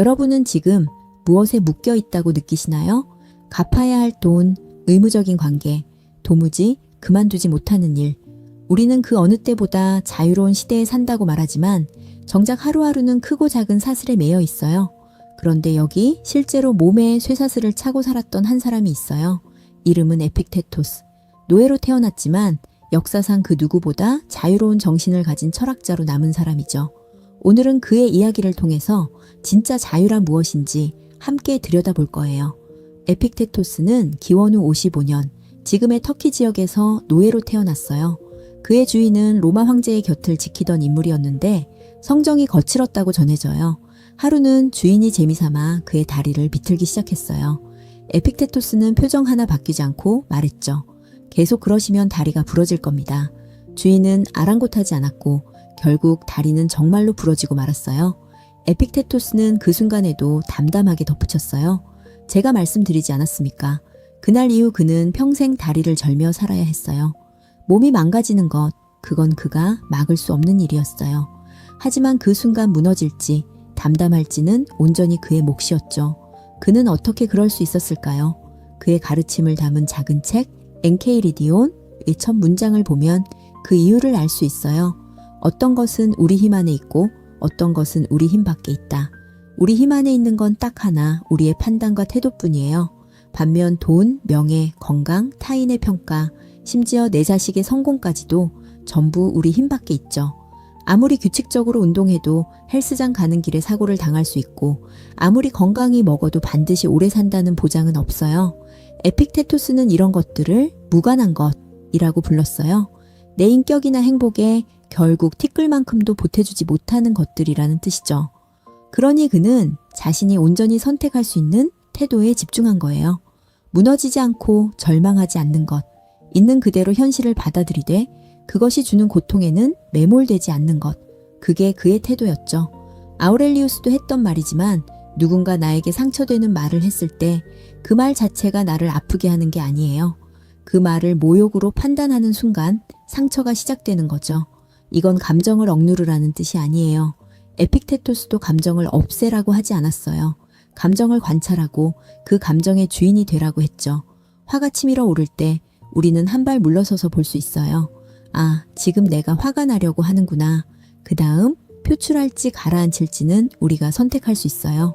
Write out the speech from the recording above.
여러분은 지금 무엇에 묶여 있다고 느끼시나요? 갚아야 할 돈, 의무적인 관계, 도무지 그만두지 못하는 일. 우리는 그 어느 때보다 자유로운 시대에 산다고 말하지만 정작 하루하루는 크고 작은 사슬에 매여 있어요. 그런데 여기 실제로 몸에 쇠사슬을 차고 살았던 한 사람이 있어요. 이름은 에픽테토스. 노예로 태어났지만 역사상 그 누구보다 자유로운 정신을 가진 철학자로 남은 사람이죠. 오늘은 그의 이야기를 통해서 진짜 자유란 무엇인지 함께 들여다볼 거예요. 에픽테토스는 기원 후 55년 지금의 터키 지역에서 노예로 태어났어요. 그의 주인은 로마 황제의 곁을 지키던 인물이었는데 성정이 거칠었다고 전해져요. 하루는 주인이 재미삼아 그의 다리를 비틀기 시작했어요. 에픽테토스는 표정 하나 바뀌지 않고 말했죠. 계속 그러시면 다리가 부러질 겁니다. 주인은 아랑곳하지 않았고 결국 다리는 정말로 부러지고 말았어요. 에픽테토스는 그 순간에도 담담하게 덧붙였어요. 제가 말씀드리지 않았습니까? 그날 이후 그는 평생 다리를 절며 살아야 했어요. 몸이 망가지는 것, 그건 그가 막을 수 없는 일이었어요. 하지만 그 순간 무너질지 담담할지는 온전히 그의 몫이었죠. 그는 어떻게 그럴 수 있었을까요? 그의 가르침을 담은 작은 책 엔케이리디온의 첫 문장을 보면 그 이유를 알 수 있어요. 어떤 것은 우리 힘 안에 있고 어떤 것은 우리 힘 밖에 있다. 우리 힘 안에 있는 건 딱 하나, 우리의 판단과 태도뿐이에요. 반면 돈, 명예, 건강, 타인의 평가, 심지어 내 자식의 성공까지도 전부 우리 힘 밖에 있죠. 아무리 규칙적으로 운동해도 헬스장 가는 길에 사고를 당할 수 있고 아무리 건강히 먹어도 반드시 오래 산다는 보장은 없어요. 에픽테토스는 이런 것들을 무관한 것이라고 불렀어요. 내 인격이나 행복에 결국 티끌만큼도 보태주지 못하는 것들이라는 뜻이죠. 그러니 그는 자신이 온전히 선택할 수 있는 태도에 집중한 거예요. 무너지지 않고 절망하지 않는 것, 있는 그대로 현실을 받아들이되 그것이 주는 고통에는 매몰되지 않는 것, 그게 그의 태도였죠. 아우렐리우스도 했던 말이지만 누군가 나에게 상처되는 말을 했을 때 그 말 자체가 나를 아프게 하는 게 아니에요. 그 말을 모욕으로 판단하는 순간 상처가 시작되는 거죠. 이건 감정을 억누르라는 뜻이 아니에요. 에픽테토스도 감정을 없애라고 하지 않았어요. 감정을 관찰하고 그 감정의 주인이 되라고 했죠. 화가 치밀어 오를 때 우리는 한 발 물러서서 볼 수 있어요. 아, 지금 내가 화가 나려고 하는구나. 그 다음 표출할지 가라앉힐지는 우리가 선택할 수 있어요.